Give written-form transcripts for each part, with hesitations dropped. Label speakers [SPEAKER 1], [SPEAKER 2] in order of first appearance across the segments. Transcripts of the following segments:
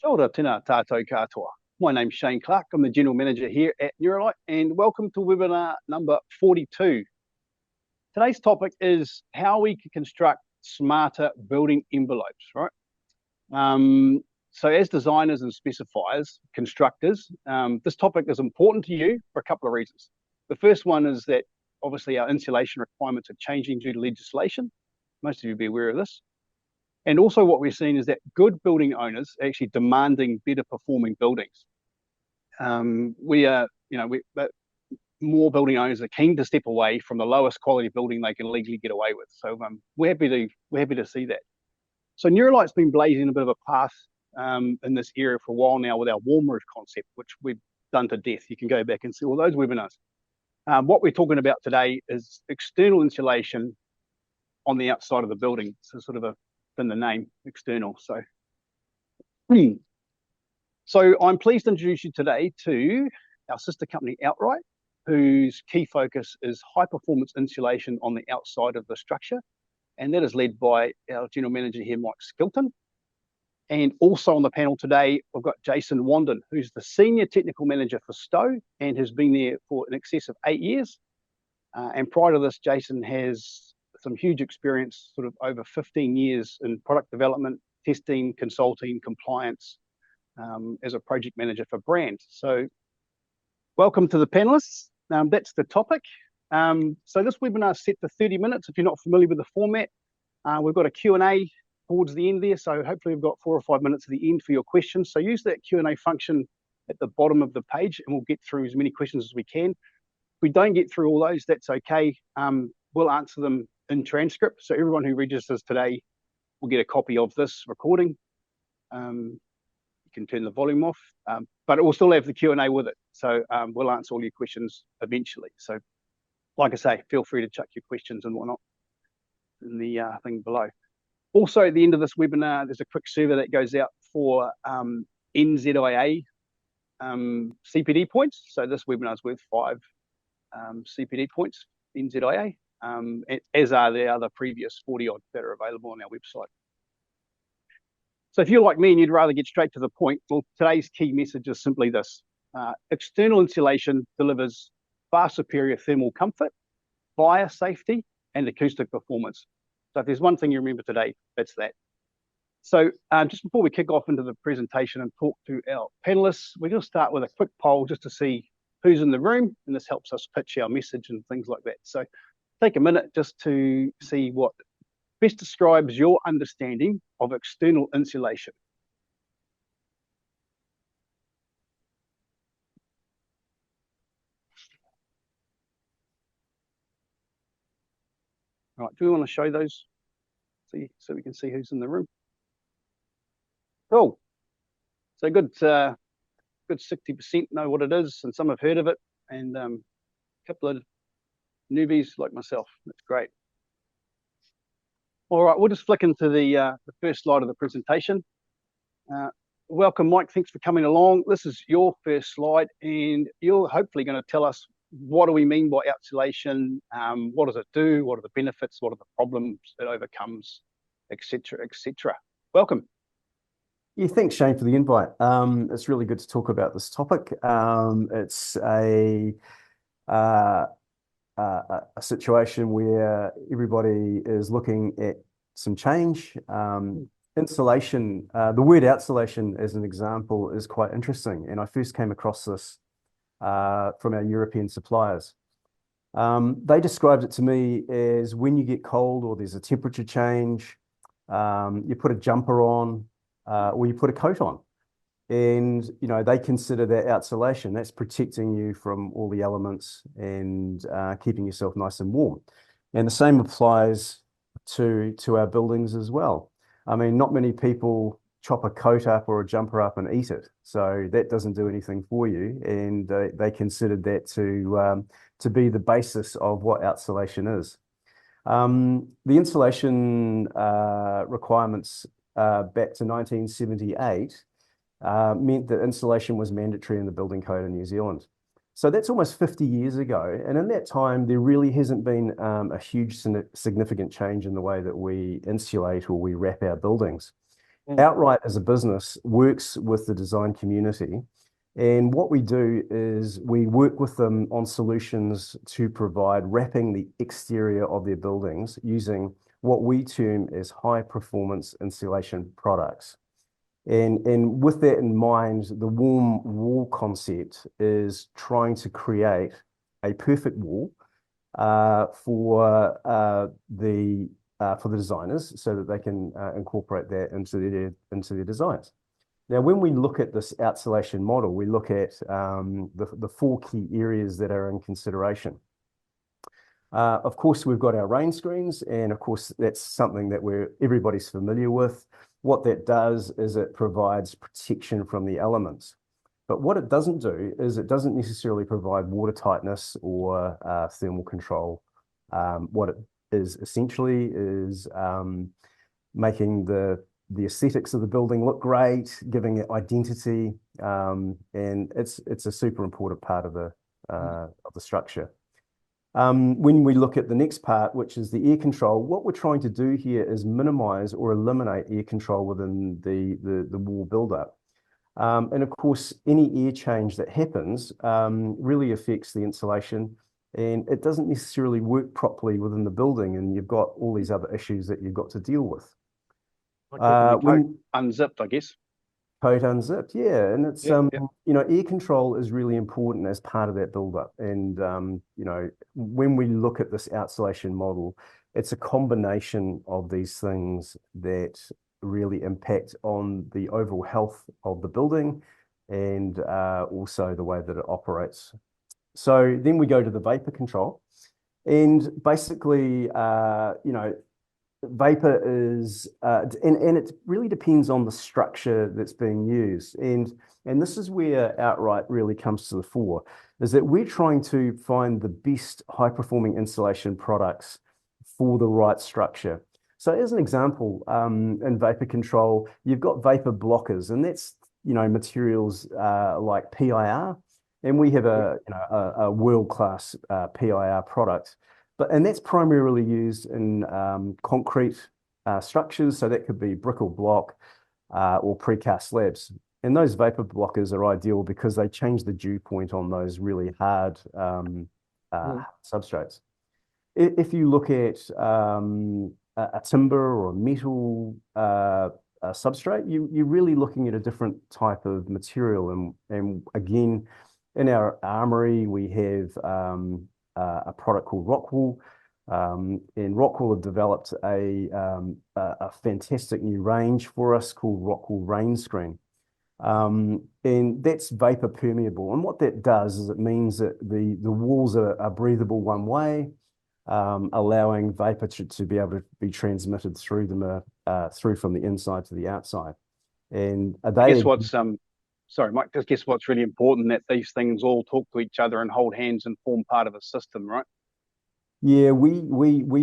[SPEAKER 1] Kia ora, tēnā tātou katoa. My name's Shane Clark. I'm the General Manager here at Neuralite, and welcome to webinar number 42. Today's topic is how we can construct smarter building envelopes, right? So as designers and specifiers, constructors, this topic is important to you for a couple of reasons. The first one is that obviously our insulation requirements are changing due to legislation. Most of you will be aware of this. And also what we're seeing is that good building owners are actually demanding better performing buildings. More building owners are keen to step away from the lowest quality building they can legally get away with. So we're happy to see that. So Neuralite's been blazing a bit of a path in this area for a while now with our warm roof concept, which we've done to death. You can go back and see all those webinars. What we're talking about today is external insulation on the outside of the building. So sort of in the name, external. So I'm pleased to introduce you today to our sister company Outright, whose key focus is high performance insulation on the outside of the structure. And that is led by our General Manager here, Mike Skilton. And also on the panel today, we've got Jason Wandon, who's the Senior Technical Manager for Sto and has been there for in excess of 8 years. And prior to this, Jason has some huge experience, sort of over 15 years in product development, testing, consulting, compliance, as a project manager for brands. So welcome to the panelists. That's the topic. So this webinar is set for 30 minutes. If you're not familiar with the format, we've got a Q&A towards the end there. So hopefully we've got 4 or 5 minutes at the end for your questions. So use that Q&A function at the bottom of the page and we'll get through as many questions as we can. If we don't get through all those, that's okay. We'll answer them in transcript. So everyone who registers today will get a copy of this recording. You can turn the volume off, but it will still have the Q&A with it. So we'll answer all your questions eventually. So like I say, feel free to chuck your questions and whatnot in the thing below. Also at the end of this webinar, there's a quick survey that goes out for NZIA CPD points. So this webinar is worth 5 CPD points, NZIA. As are the other previous 40 odd that are available on our website. So if you're like me and you'd rather get straight to the point, well, today's key message is simply this. External insulation delivers far superior thermal comfort, fire safety, and acoustic performance. So if there's one thing you remember today, that's that. So just before we kick off into the presentation and talk to our panelists, we're going to start with a quick poll just to see who's in the room, and this helps us pitch our message and things like that. So take a minute just to see what best describes your understanding of external insulation. All right, do we want to show those so we can see who's in the room? Cool. So good 60% know what it is, and some have heard of it, and a couple of newbies like myself. That's great. All right, we'll just flick into the first slide of the presentation. Welcome, Mike. Thanks for coming along. This is your first slide, and you're hopefully going to tell us what do we mean by outsulation, what does it do, what are the benefits, what are the problems it overcomes, etc., etc. Welcome.
[SPEAKER 2] Yeah, thanks, Shane, for the invite. It's really good to talk about this topic. It's a situation where everybody is looking at some change. Insulation, the word outsulation as an example is quite interesting. And I first came across this from our European suppliers. They described it to me as when you get cold or there's a temperature change, you put a jumper on or you put a coat on. And, they consider that outsulation. That's protecting you from all the elements and keeping yourself nice and warm. And the same applies to our buildings as well. I mean, not many people chop a coat up or a jumper up and eat it. So that doesn't do anything for you. And they considered that to be the basis of what outsulation is. The insulation requirements back to 1978 meant that insulation was mandatory in the building code in New Zealand. So that's almost 50 years ago. And in that time, there really hasn't been a huge significant change in the way that we insulate or we wrap our buildings.
[SPEAKER 1] Mm.
[SPEAKER 2] Outright as a business works with the design community. And what we do is we work with them on solutions to provide wrapping the exterior of their buildings using what we term as high performance insulation products. And with that in mind, the warm wall concept is trying to create a perfect wall for the designers so that they can incorporate that into their designs. Now, when we look at this outsulation model, we look at the four key areas that are in consideration. Of course, we've got our rain screens, and of course, that's something that everybody's familiar with. What that does is it provides protection from the elements. But what it doesn't do is it doesn't necessarily provide water tightness or thermal control. What it is essentially is making the aesthetics of the building look great, giving it identity, and it's a super important part of the structure. When we look at the next part, which is the air control, what we're trying to do here is minimize or eliminate air control within the wall buildup. And of course, any air change that happens really affects the insulation, and it doesn't necessarily work properly within the building, and you've got all these other issues that you've got to deal with.
[SPEAKER 1] When unzipped, I guess.
[SPEAKER 2] Coat unzipped, yeah, and it's
[SPEAKER 1] Yeah, yeah.
[SPEAKER 2] air control is really important as part of that build-up. And when we look at this outsulation model, it's a combination of these things that really impact on the overall health of the building and also the way that it operates. So then we go to the vapor control, and basically, vapor is, and it really depends on the structure that's being used. And this is where Outright really comes to the fore, is that we're trying to find the best high-performing insulation products for the right structure. So as an example, in vapor control, you've got vapor blockers, and that's, materials like PIR, and we have a world-class PIR product. And that's primarily used in concrete structures, so that could be brick or block or precast slabs. And those vapor blockers are ideal because they change the dew point on those really hard substrates. If you look at a timber or a metal substrate, you're really looking at a different type of material. And again, in our armory, we have a product called Rockwool, and Rockwool have developed a fantastic new range for us called Rockwool Rain Screen, and that's vapor permeable. And what that does is it means that the walls are breathable one way, allowing vapor to be able to be transmitted through them through from the inside to the outside. And
[SPEAKER 1] I guess sorry, Mike, I guess what's really important that these things all talk to each other and hold hands and form part of a system, right?
[SPEAKER 2] Yeah, we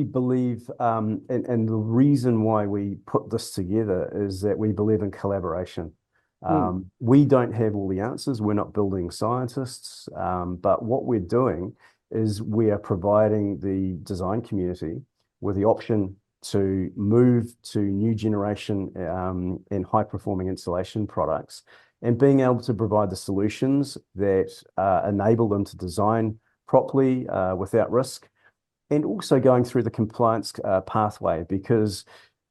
[SPEAKER 2] believe, and the reason why we put this together is that we believe in collaboration. We don't have all the answers. We're not building scientists, but what we're doing is we are providing the design community with the option to move to new generation and high-performing insulation products, and being able to provide the solutions that enable them to design properly without risk, and also going through the compliance pathway, because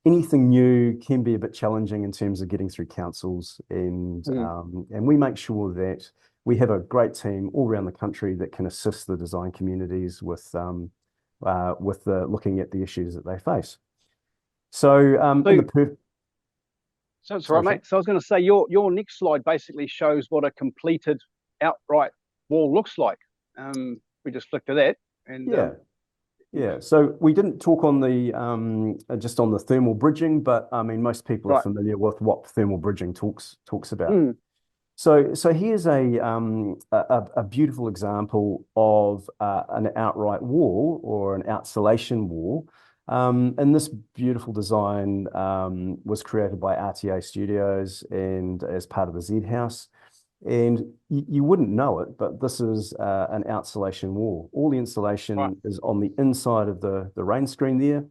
[SPEAKER 2] anything new can be a bit challenging in terms of getting through councils, and we make sure that we have a great team all around the country that can assist the design communities with looking at the issues that they face.
[SPEAKER 1] So it's all right, mate. So I was going to say your next slide basically shows what a completed outright wall looks like. We just flick to that, and
[SPEAKER 2] yeah. So we didn't talk on just on the thermal bridging, but I mean most people are familiar with what thermal bridging talks about. So here's a beautiful example of an outright wall or an outsulation wall. And this beautiful design was created by RTA Studios and as part of the Z House. And you wouldn't know it, but this is an outsulation wall. All the insulation is on the inside of the rain screen there.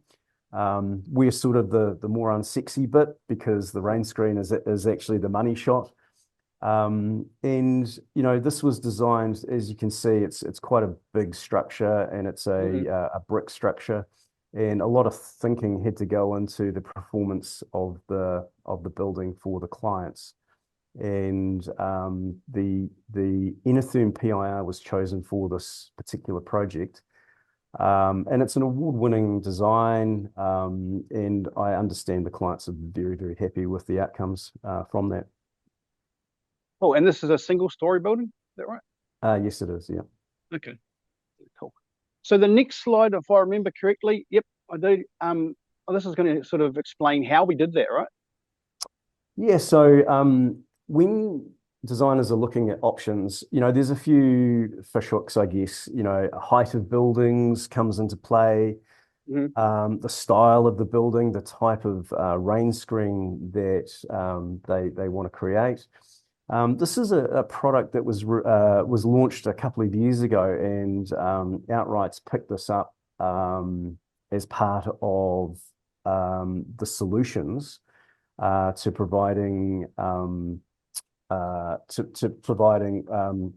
[SPEAKER 2] We're sort of the more unsexy bit because the rain screen is actually the money shot. And this was designed, as you can see, it's quite a big structure, and it's a brick structure, and a lot of thinking had to go into the performance of the building for the clients. And the Innertherm PIR was chosen for this particular project. And it's an award-winning design, and I understand the clients are very, very happy with the outcomes from that.
[SPEAKER 1] Oh, and this is a single-story building, is that right?
[SPEAKER 2] Yes, it is. Yeah.
[SPEAKER 1] Okay, cool. So the next slide, if I remember correctly, yep, I do. This is going to sort of explain how we did that, right?
[SPEAKER 2] Yeah. So when designers are looking at options, there's a few fish hooks, I guess. Height of buildings comes into play. The style of the building, the type of rain screen that they want to create. This is a product that was launched a couple of years ago, and Outright's picked this up as part of the solutions to providing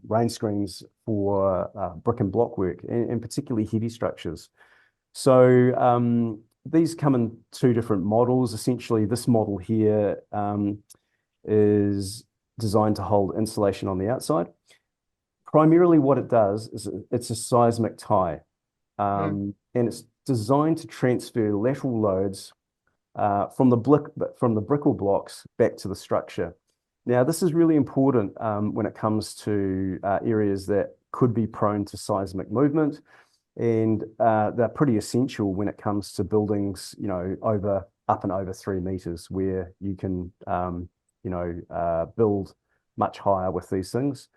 [SPEAKER 2] rain screens for brick and block work, and particularly heavy structures. So these come in two different models. Essentially, this model here is designed to hold insulation on the outside. Primarily what it does is it's a seismic tie, and it's designed to transfer lateral loads from the brickle blocks back to the structure. Now, this is really important when it comes to areas that could be prone to seismic movement, and they're pretty essential when it comes to buildings, up and over 3 meters, where you can build much higher with these things.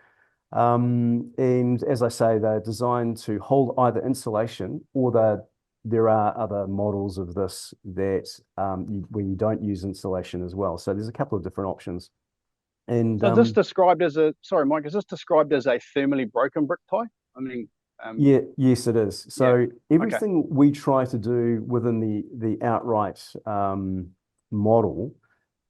[SPEAKER 2] And as I say, they're designed to hold either insulation, or there are other models of this that where you don't use insulation as well. So there's a couple of different options. And
[SPEAKER 1] so is this described as sorry, Mike, is this described as a thermally broken brick tie? I mean,
[SPEAKER 2] yes, it is. So everything we try to do within the Outright model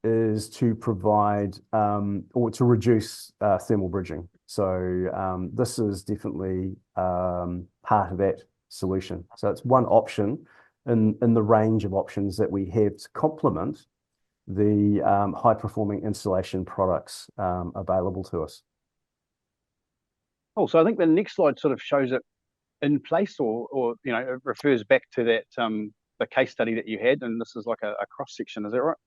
[SPEAKER 2] is to provide or to reduce thermal bridging. So this is definitely part of that solution. So it's one option in the range of options that we have to complement the high-performing insulation products available to us.
[SPEAKER 1] Oh, so I think the next slide sort of shows it in place, or it refers back to that the case study that you had, and this is like a cross section. Is that right?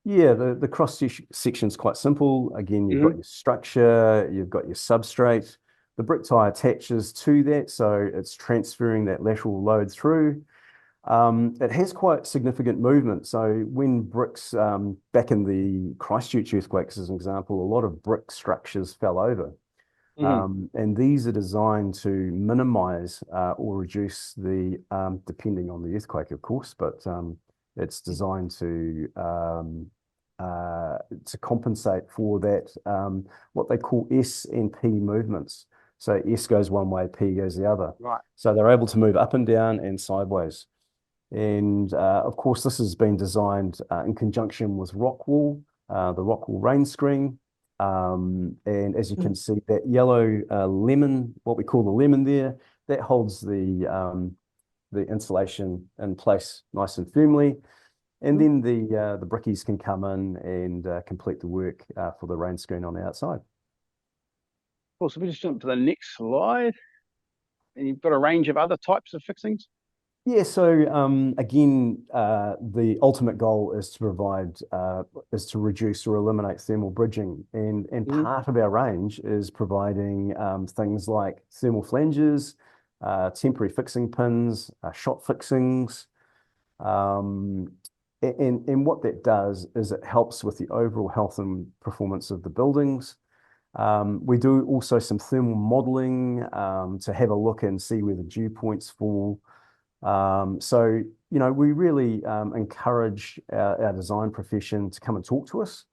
[SPEAKER 2] Yeah, the cross section is quite simple. Again, you've got your structure, you've got your substrate. The brick tie attaches to that, so it's transferring that lateral load through. It has quite significant movement. So when bricks, back in the Christchurch earthquakes as an example, a lot of brick structures fell over. And these are designed to minimize or reduce the, depending on the earthquake, of course, but it's designed to compensate for that, what they call S and P movements. So S goes one way, P goes the other.
[SPEAKER 1] Right.
[SPEAKER 2] So they're able to move up and down and sideways. And of course, this has been designed in conjunction with Rockwool, the Rockwool rain screen. And as you can see, that yellow lemon, what we call the lemon there, that holds the insulation in place nice and firmly. And then the brickies can come in and complete the work for the rain screen on the outside.
[SPEAKER 1] Cool. So we just jump to the next slide, and you've got a range of other types of fixings.
[SPEAKER 2] Yeah, so again, the ultimate goal is to provide, is to reduce or eliminate thermal bridging. And part of our range is providing things like thermal flanges, temporary fixing pins, shot fixings. And what that does is it helps with the overall health and performance of the buildings. We do also some thermal modeling to have a look and see where the dew points fall. So, we really encourage our design profession to come and talk to us.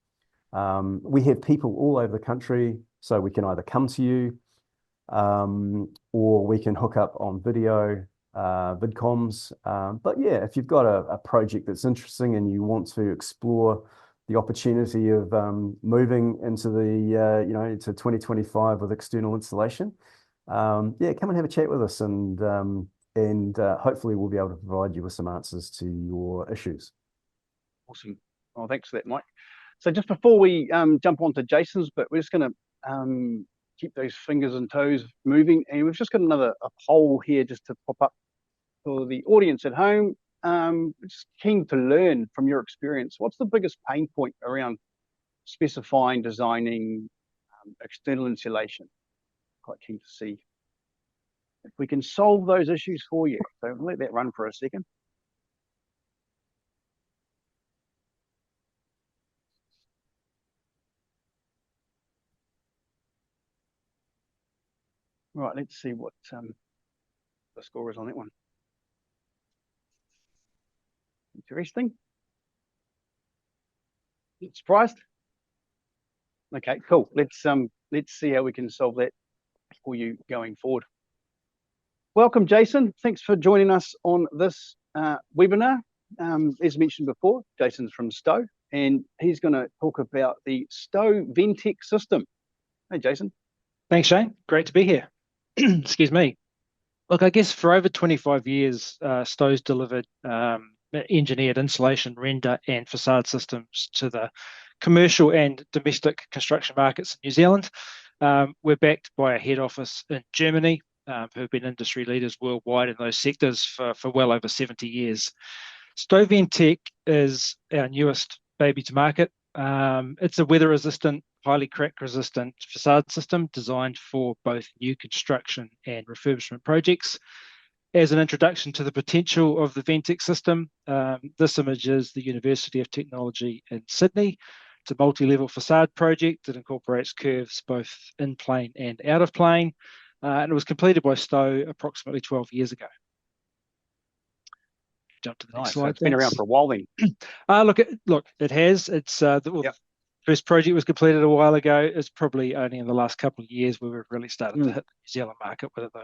[SPEAKER 2] We have people all over the country, so we can either come to you or we can hook up on video vidcoms. But yeah, if you've got a project that's interesting and you want to explore the opportunity of moving into the into 2025 with external installation, yeah, come and have a chat with us, and hopefully we'll be able to provide you with some answers to your issues.
[SPEAKER 1] Awesome. Well, thanks for that, Mike. So just before we jump on to Jason's, but we're just going to keep those fingers and toes moving, and we've just got a poll here just to pop up for the audience at home. Just keen to learn from your experience. What's the biggest pain point around specifying, designing external insulation? Quite keen to see if we can solve those issues for you. So let that run for a second. Right, let's see what the score is on that one. Interesting. Surprised? Okay, cool. Let's see how we can solve that for you going forward. Welcome, Jason. Thanks for joining us on this webinar. As mentioned before, Jason's from Sto, and he's going to talk about the Sto Ventec system. Hey, Jason.
[SPEAKER 3] Thanks, Shane. Great to be here. Excuse me. Look, I guess for over 25 years, Sto's delivered engineered insulation, render, and facade systems to the commercial and domestic construction markets in New Zealand. We're backed by a head office in Germany, who have been industry leaders worldwide in those sectors for well over 70 years. Sto Ventec is our newest baby to market. It's a weather-resistant, highly crack-resistant facade system designed for both new construction and refurbishment projects. As an introduction to the potential of the Ventec system, this image is the University of Technology in Sydney. It's a multi-level facade project that incorporates curves both in plane and out of plane, and it was completed by Sto approximately 12 years ago. Jump to the next slide.
[SPEAKER 1] So it's been around for a while then.
[SPEAKER 3] Look, it has. It's the first project was completed a while ago. It's probably only in the last couple of years where we've really started to hit the New Zealand market with it, though.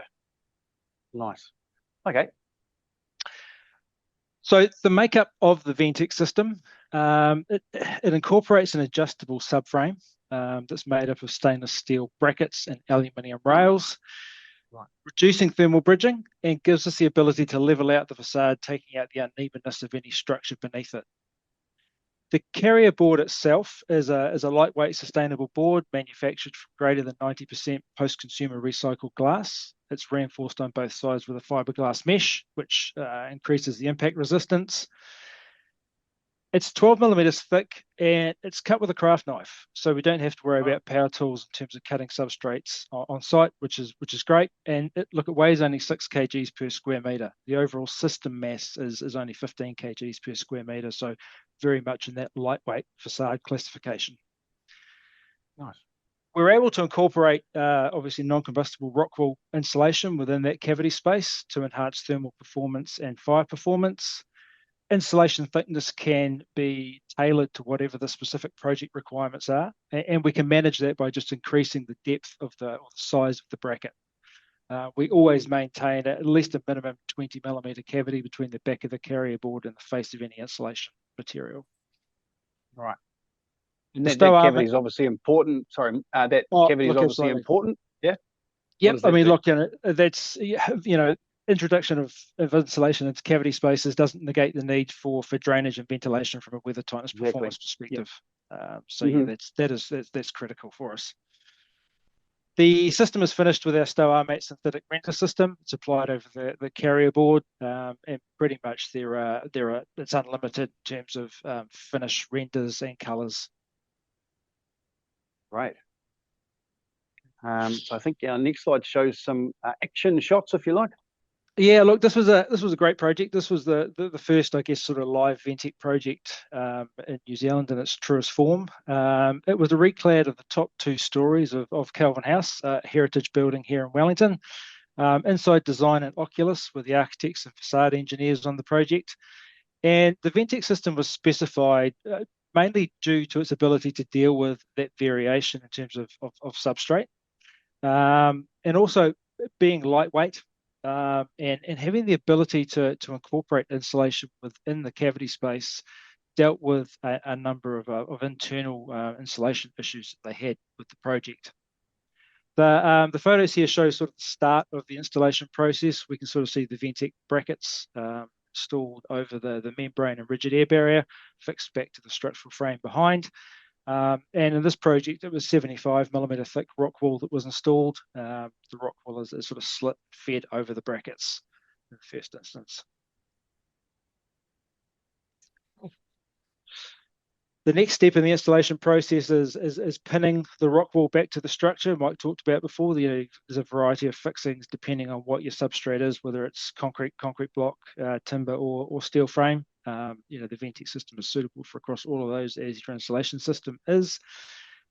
[SPEAKER 1] Nice. Okay.
[SPEAKER 3] So the makeup of the Ventec system, it incorporates an adjustable subframe that's made up of stainless steel brackets and aluminium rails, reducing thermal bridging, and gives us the ability to level out the facade, taking out the unevenness of any structure beneath it. The carrier board itself is a lightweight, sustainable board manufactured from greater than 90% post-consumer recycled glass. It's reinforced on both sides with a fiberglass mesh, which increases the impact resistance. It's 12 millimeters thick, and it's cut with a craft knife, so we don't have to worry about power tools in terms of cutting substrates on site, which is great. And it weighs only 6 kgs per square meter. The overall system mass is only 15 kgs per square meter, so very much in that lightweight facade classification.
[SPEAKER 1] Nice.
[SPEAKER 3] We're able to incorporate obviously non-combustible rock wool insulation within that cavity space to enhance thermal performance and fire performance. Insulation thickness can be tailored to whatever the specific project requirements are, and we can manage that by just increasing the depth of or the size of the bracket. We always maintain at least a minimum 20 millimeter cavity between the back of the carrier board and the face of any insulation material.
[SPEAKER 1] Right. And that cavity is obviously important. Sorry, that cavity is obviously important. Yeah.
[SPEAKER 3] Yep. I mean, look, that's introduction of insulation into cavity spaces doesn't negate the need for drainage and ventilation from a weather tightness performance perspective. Yep. That's critical for us. The system is finished with our Sto Armate synthetic render system. It's applied over the carrier board, and pretty much it's unlimited in terms of finish, renders, and colours.
[SPEAKER 1] Right. So I think our next slide shows some action shots, if you like.
[SPEAKER 3] Yeah, look, this was a great project. This was the first, I guess, sort of live Ventec project in New Zealand in its truest form. It was a reclad of the top 2 stories of Calvin House, heritage building here in Wellington. Inside design and Oculus with the architects and facade engineers on the project. And the Ventec system was specified mainly due to its ability to deal with that variation in terms of substrate. And also being lightweight, and having the ability to incorporate insulation within the cavity space dealt with a number of internal insulation issues that they had with the project. The photos here show sort of the start of the installation process. We can sort of see the Ventec brackets installed over the membrane and rigid air barrier, fixed back to the structural frame behind. And in this project, it was 75mm thick rock wool that was installed. The rock wool is sort of slit, fed over the brackets in the first instance. The next step in the installation process is pinning the rock wool back to the structure. Mike talked about before, there's a variety of fixings depending on what your substrate is, whether it's concrete block, timber, or steel frame. The Ventec system is suitable for across all of those, as your installation system is.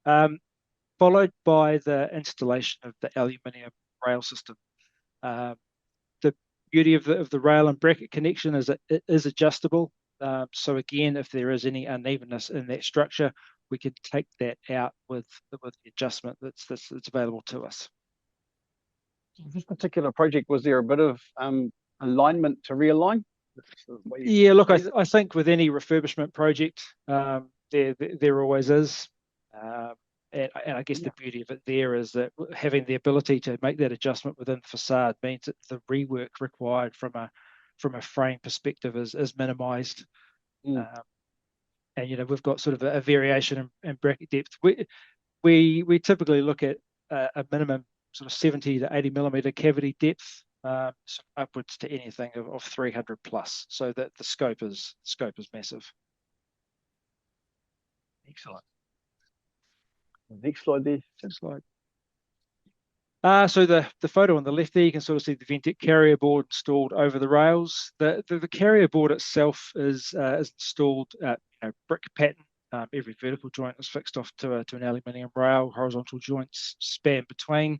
[SPEAKER 3] Followed by the installation of the aluminium rail system. The beauty of the rail and bracket connection is that it is adjustable. So again, if there is any unevenness in that structure, we could take that out with the adjustment that's available to us.
[SPEAKER 1] This particular project, was there a bit of alignment to realign?
[SPEAKER 3] Yeah, look, I think with any refurbishment project, there always is. And I guess the beauty of it there is that having the ability to make that adjustment within the facade means that the rework required from a frame perspective is minimised. And we've got sort of a variation in bracket depth. We typically look at a minimum sort of 70 to 80mm cavity depth, upwards to anything of 300 plus, so that the scope is massive.
[SPEAKER 1] Excellent. Next slide there.
[SPEAKER 3] Next slide. So the photo on the left there, you can sort of see the Ventec carrier board installed over the rails. The carrier board itself is installed brick pattern. Every vertical joint is fixed off to an aluminium rail. Horizontal joints span between.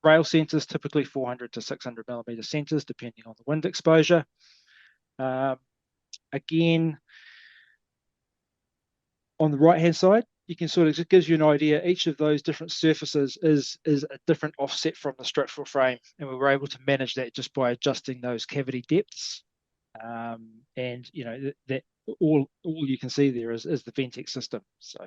[SPEAKER 3] Rail centres, typically 400 to 600mm centres, depending on the wind exposure. Again, on the right-hand side, you can sort of, it gives you an idea, each of those different surfaces is a different offset from the structural frame, and we were able to manage that just by adjusting those cavity depths. And that all you can see there is the Ventec system. So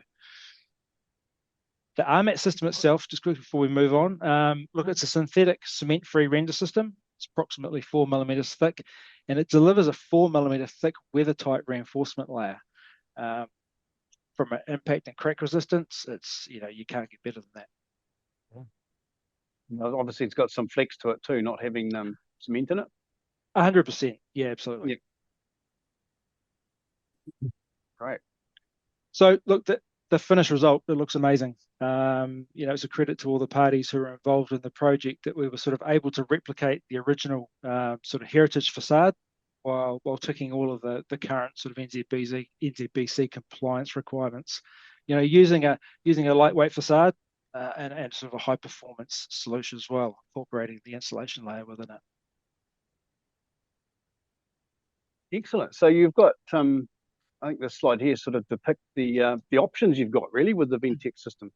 [SPEAKER 3] the RMAT system itself, just quickly before we move on, look, it's a synthetic cement-free render system. It's approximately 4mm thick, and it delivers a 4mm thick weather-tight reinforcement layer. From an impact and crack resistance, it's you can't get better than that.
[SPEAKER 1] Obviously, it's got some flex to it too, not having cement in it.
[SPEAKER 3] 100%, yeah, absolutely.
[SPEAKER 1] Yeah. Great.
[SPEAKER 3] So look, the finished result, it looks amazing. It's a credit to all the parties who are involved in the project that we were sort of able to replicate the original sort of heritage facade while ticking all of the current sort of NZBC compliance requirements. Using a lightweight facade and sort of a high performance solution as well, incorporating the insulation layer within it.
[SPEAKER 1] Excellent. So you've got I think this slide here sort of depicts the options you've got really with the Ventec system.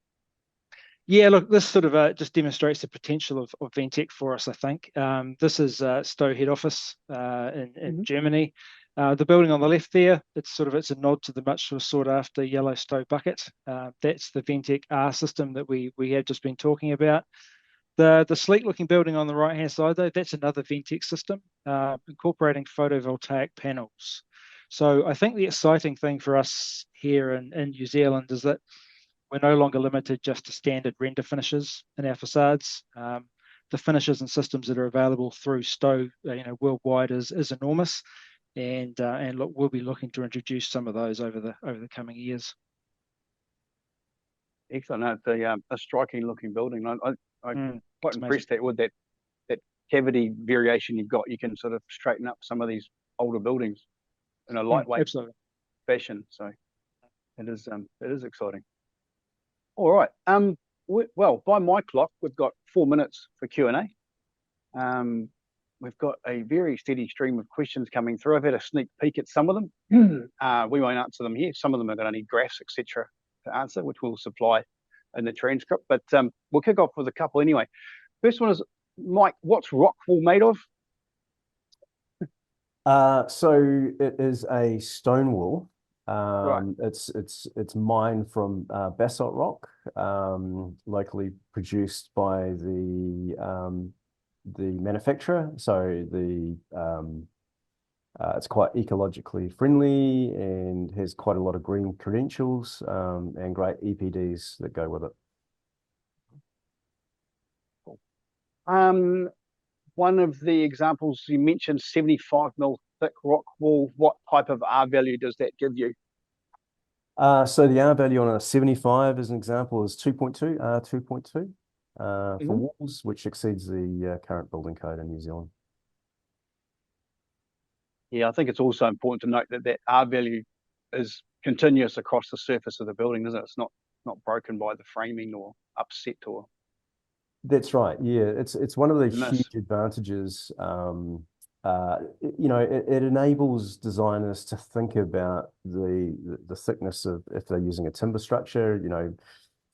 [SPEAKER 3] Yeah, look, this sort of just demonstrates the potential of Ventec for us, I think. This is Sto head office in Germany. The building on the left there, it's a nod to the much sort of sought after yellow Sto bucket. That's the Ventec R system that we have just been talking about. The sleek looking building on the right hand side though, that's another Ventec system incorporating photovoltaic panels. So I think the exciting thing for us here in New Zealand is that we're no longer limited just to standard render finishes in our facades. The finishes and systems that are available through Sto, worldwide is enormous, and look, we'll be looking to introduce some of those over the coming years.
[SPEAKER 1] Excellent. No, a striking looking building. I'm quite impressed with that cavity variation you've got. You can sort of straighten up some of these older buildings in a lightweight fashion. So it is exciting. All right. Well, by my clock, we've got 4 minutes for Q&A. We've got a very steady stream of questions coming through. I've had a sneak peek at some of them. We won't answer them here. Some of them are going to need graphs, etc., to answer, which we'll supply in the transcript. But we'll kick off with a couple anyway. First one is, Mike, what's Rockwool made of?
[SPEAKER 2] So it is a stone wool.
[SPEAKER 1] Right.
[SPEAKER 2] It's mined from basalt rock, locally produced by the manufacturer. So it's quite ecologically friendly and has quite a lot of green credentials, and great EPDs that go with it.
[SPEAKER 1] One of the examples you mentioned, 75 mil thick rock wool. What type of R value does that give you?
[SPEAKER 2] So the R value on a 75 as an example is 2.2, 2.2 for walls, which exceeds the current building code in New Zealand.
[SPEAKER 1] Yeah, I think it's also important to note that that R value is continuous across the surface of the building, isn't it? It's not broken by the framing or upset or
[SPEAKER 2] That's right. Yeah, it's one of the
[SPEAKER 1] miss.
[SPEAKER 2] huge advantages. You know, it enables designers to think about the thickness of, if they're using a timber structure, you know,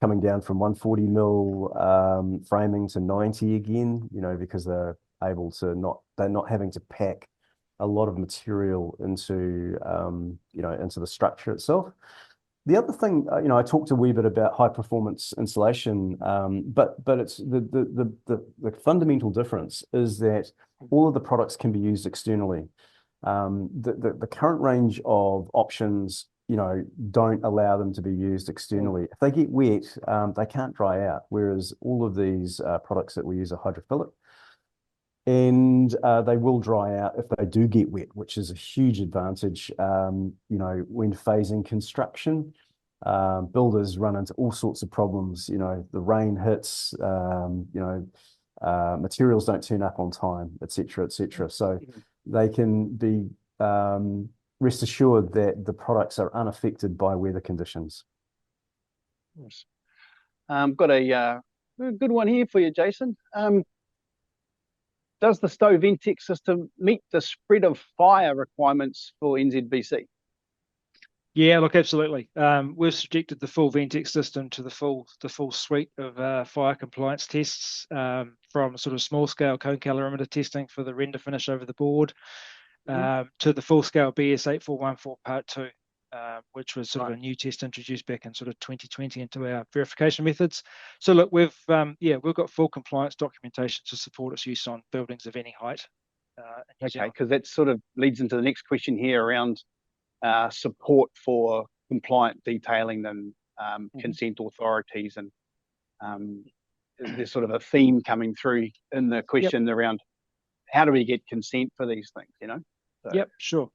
[SPEAKER 2] coming down from 140 mil framing to 90 again, you know, because they're able to they're not having to pack a lot of material into you know, into the structure itself. The other thing, you know, I talked a wee bit about high performance insulation, but it's the fundamental difference is that all of the products can be used externally. The current range of options, you know, don't allow them to be used externally. If they get wet, they can't dry out. Whereas all of these products that we use are hydrophilic, and they will dry out if they do get wet, which is a huge advantage. You know, when phasing construction, builders run into all sorts of problems. You know, the rain hits, you know, materials don't turn up on time, etc., etc. So they can be rest assured that the products are unaffected by weather conditions.
[SPEAKER 1] Yes. Got a good one here for you, Jason. Does the Sto Ventec system meet the spread of fire requirements for NZBC?
[SPEAKER 3] Yeah, look, absolutely. We've subjected the full Ventec system to the full suite of fire compliance tests, from sort of small scale cone calorimeter testing for the render finish over the board, to the full scale BS 8414 Part 2, which was sort of a new test introduced back in sort of 2020 into our verification methods. So look, we've got full compliance documentation to support its use on buildings of any height.
[SPEAKER 1] Okay, because that sort of leads into the next question here around support for compliant detailing and consent authorities, and there's sort of a theme coming through in the question around how do we get consent for these things, you know? So.
[SPEAKER 3] Yep, sure.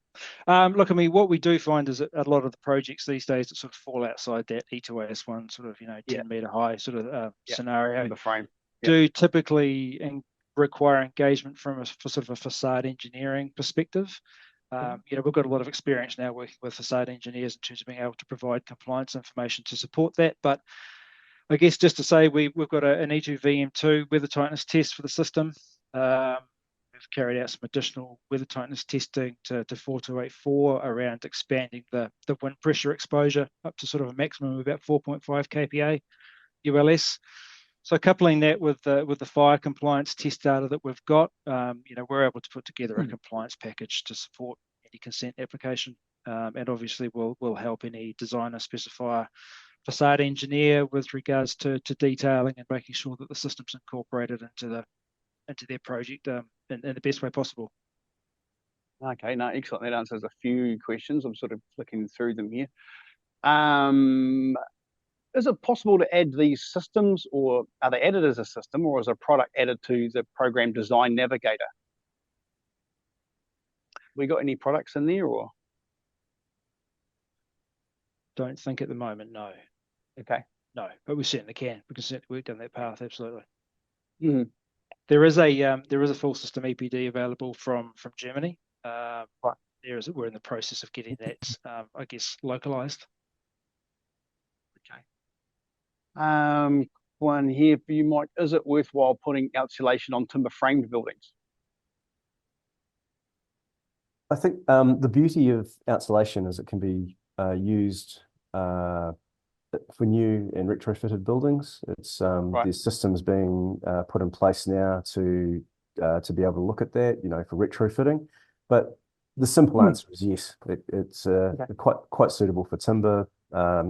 [SPEAKER 3] Look, I mean, what we do find is that a lot of the projects these days that sort of fall outside that E2AS1 sort of, you know, 10 meter high sort of scenario
[SPEAKER 1] the frame
[SPEAKER 3] do typically require engagement for sort of a facade engineering perspective. You know, we've got a lot of experience now working with facade engineers in terms of being able to provide compliance information to support that. But I guess just to say, we've got an E2 VM2 weather tightness test for the system. We've carried out some additional weather tightness testing to 4284 around expanding the wind pressure exposure up to sort of a maximum of about 4.5 kPa ULS. So coupling that with the fire compliance test data that we've got, you know, we're able to put together a compliance package to support any consent application, and obviously will help any designer, specifier, facade engineer with regards to detailing and making sure that the system's incorporated into their project in the best way possible.
[SPEAKER 1] Okay, no, excellent. That answers a few questions. I'm sort of flicking through them here. Is it possible to add these systems, or are they added as a system, or is a product added to the program design navigator? We got any products in there, or?
[SPEAKER 3] Don't think at the moment, no.
[SPEAKER 1] Okay.
[SPEAKER 3] No, but we certainly can. We can certainly work down that path, absolutely.
[SPEAKER 1] Mm-hmm.
[SPEAKER 3] There is a full system EPD available from Germany. We're in the process of getting that, I guess, localized.
[SPEAKER 1] Okay. One here for you, Mike. Is it worthwhile putting outsulation on timber framed buildings?
[SPEAKER 2] I think the beauty of outsulation is it can be used for new and retrofitted buildings. It's
[SPEAKER 1] Right.
[SPEAKER 2] there's systems being put in place now to be able to look at that, for retrofitting. But the simple answer is yes. It's quite suitable for timber,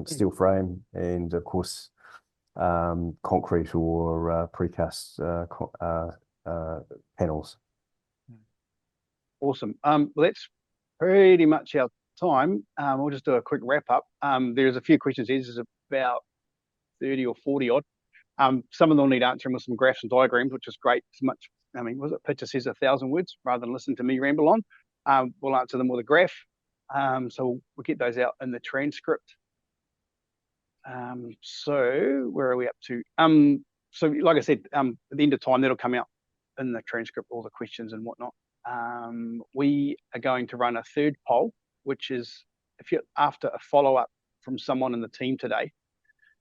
[SPEAKER 2] steel frame, and of course concrete or precast panels.
[SPEAKER 1] Awesome. Well, that's pretty much our time. We'll just do a quick wrap up. There's a few questions here. This is about 30 or 40 odd. Some of them need answering with some graphs and diagrams, which is great. As much, was it picture says 1,000 words rather than listen to me ramble on. We'll answer them with a graph. So we'll get those out in the transcript. So where are we up to? So like I said, at the end of time, that'll come out in the transcript, all the questions and whatnot. We are going to run a third poll, which is if you're after a follow-up from someone in the team today,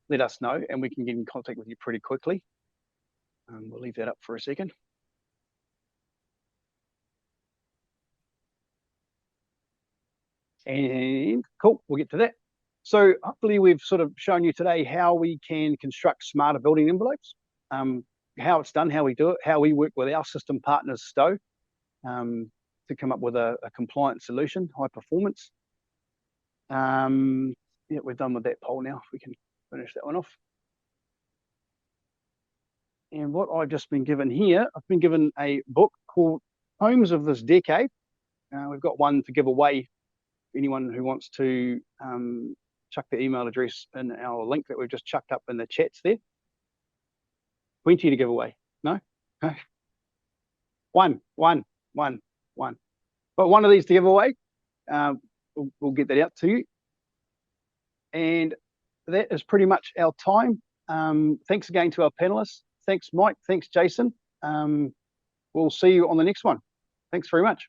[SPEAKER 1] let us know and we can get in contact with you pretty quickly. We'll leave that up for a second. And cool, we'll get to that. So hopefully we've sort of shown you today how we can construct smarter building envelopes, how it's done, how we do it, how we work with our system partners, Sto, to come up with a compliant solution, high performance. Yeah, we're done with that poll now. If we can finish that one off. And what I've just been given here, I've been given a book called Homes of This Decade. We've got one to give away. Anyone who wants to chuck the email address in our link that we've just chucked up in the chats there. 20 to give away. No? Okay. One. But one of these to give away. We'll get that out to you. And that is pretty much our time. Thanks again to our panelists. Thanks, Mike. Thanks, Jason. We'll see you on the next one. Thanks very much.